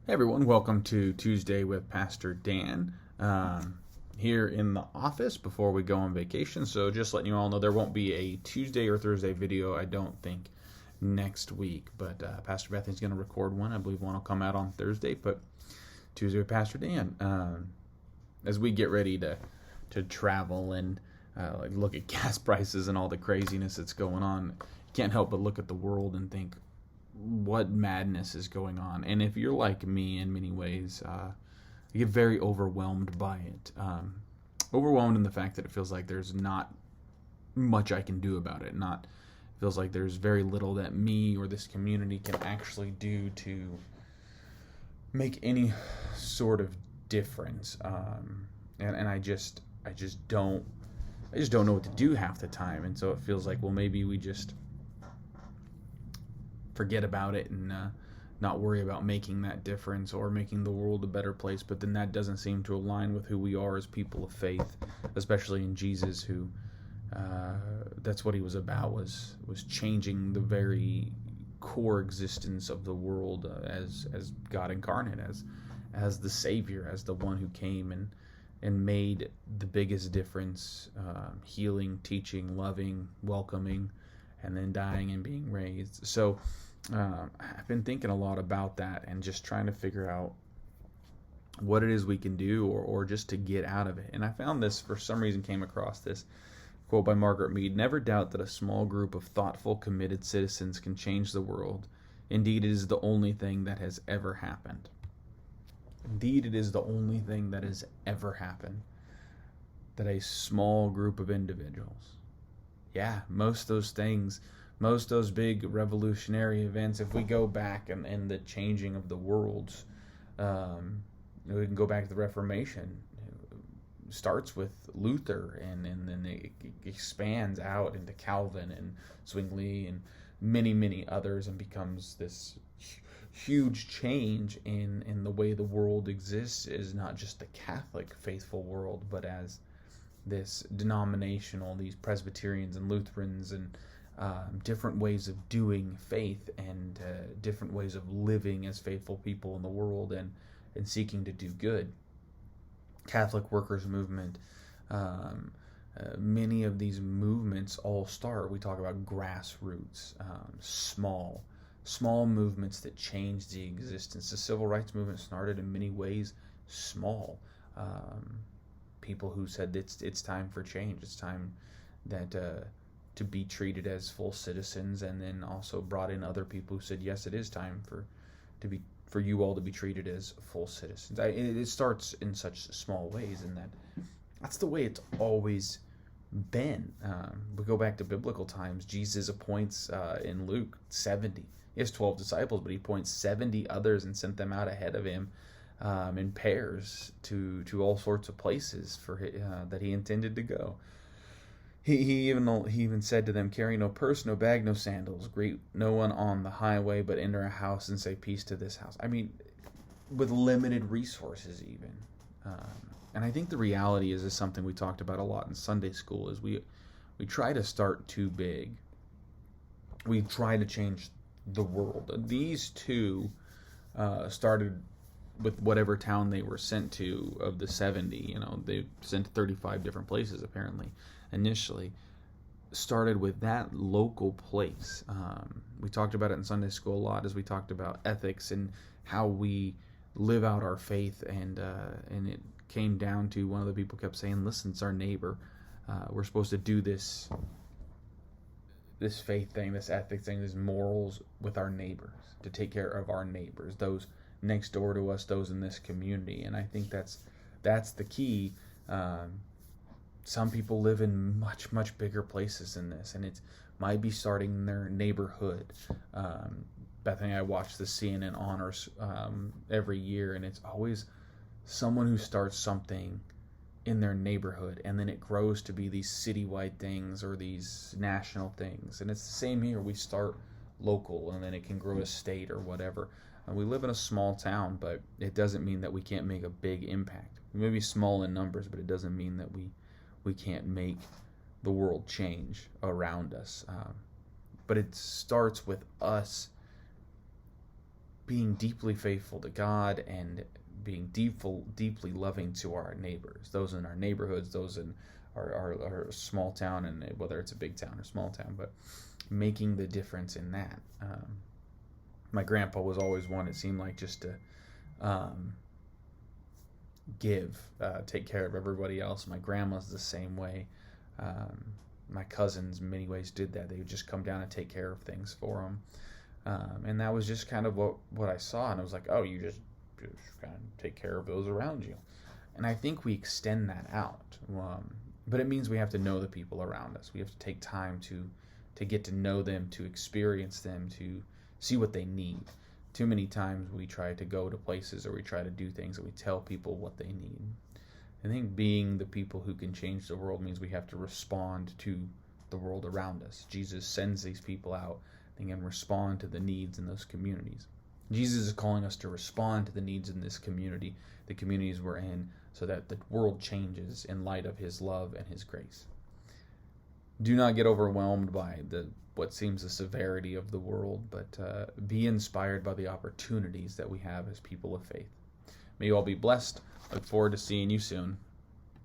Hey everyone, welcome to Tuesday with Pastor Dan. Here in the office before we go on vacation. So just letting you all know there won't be a Tuesday or Thursday video, I don't think, next week. But Pastor Bethany's going to record one. I believe one will come out on Thursday. But Tuesday with Pastor Dan. As we get ready to travel and look at gas prices and all the craziness that's going on, you can't help but look at the world and think, what madness is going on. And if you're like me in many ways, you get very overwhelmed by it. Overwhelmed in the fact that it feels like there's not much I can do about it. It feels like there's very little that me or this community can actually do to make any sort of difference. And I just don't know what to do half the time. And so it feels like, well, maybe we just forget about it and not worry about making that difference or making the world a better place. But then that doesn't seem to align with who we are as people of faith, especially in Jesus, who that's what he was about, was changing the very core existence of the world as God incarnate, as the Savior, as the one who came and made the biggest difference, healing, teaching, loving, welcoming, and then dying and being raised. So I've been thinking a lot about that and just trying to figure out what it is we can do or just to get out of it. And I found this, for some reason, came across this quote by Margaret Mead: "Never doubt that a small group of thoughtful, committed citizens can change the world. Indeed, it is the only thing that has ever happened." Indeed, it is the only thing that has ever happened. That a small group of individuals. Yeah, most of those big revolutionary events, if we go back and the changing of the worlds, we can go back to the Reformation. It starts with Luther, and then it expands out into Calvin and Zwingli and many, many others, and becomes this huge change in the way the world exists, is not just the Catholic faithful world, but as this denominational, these Presbyterians and Lutherans and different ways of doing faith and different ways of living as faithful people in the world and seeking to do good. Catholic workers movement, many of these movements all start, we talk about grassroots, small movements that change the existence. The civil rights movement started in many ways small. People who said it's time for change. It's time that to be treated as full citizens, and then also brought in other people who said, yes, it is time for you all to be treated as full citizens. It starts in such small ways, and that's the way it's always been. We go back to biblical times. Jesus appoints in Luke 70. He has 12 disciples, but he appoints 70 others and sent them out ahead of him in pairs to all sorts of places that he intended to go. He even said to them, "Carry no purse, no bag, no sandals. Greet no one on the highway, but enter a house and say peace to this house." I mean, with limited resources even. And I think the reality is something we talked about a lot in Sunday school, is we try to start too big. We try to change the world. These two started with whatever town they were sent to of the 70. They sent to 35 different places apparently initially. Started with that local place. We talked about it in Sunday school a lot as we talked about ethics and how we live out our faith, and it came down to, one of the people kept saying, listen, it's our neighbor. We're supposed to do this faith thing, this ethics thing, these morals with our neighbors, to take care of our neighbors, those next door to us, those in this community. And I think that's the key. Some people live in much, much bigger places than this, and it might be starting in their neighborhood. Bethany and I watch the CNN Honors every year, and it's always someone who starts something in their neighborhood, and then it grows to be these citywide things or these national things. And it's the same here. We start local, and then it can grow a state or whatever. We live in a small town, but it doesn't mean that we can't make a big impact. We may be small in numbers, but it doesn't mean that we can't make the world change around us. But it starts with us being deeply faithful to God and being deeply loving to our neighbors, those in our neighborhoods, those in our small town, and whether it's a big town or small town, but making the difference in that. My grandpa was always one, it seemed like, just to take care of everybody else. My grandma's the same way. My cousins, in many ways, did that. They would just come down and take care of things for them. And that was just kind of what I saw. And I was like, oh, you just kind of take care of those around you. And I think we extend that out. But it means we have to know the people around us. We have to take time to get to know them, to experience them, to see what they need. Too many times we try to go to places or we try to do things and we tell people what they need. I think being the people who can change the world means we have to respond to the world around us. Jesus sends these people out and respond to the needs in those communities. Jesus is calling us to respond to the needs in this community, the communities we're in, so that the world changes in light of his love and his grace. Do not get overwhelmed by what seems the severity of the world, but be inspired by the opportunities that we have as people of faith. May you all be blessed. Look forward to seeing you soon.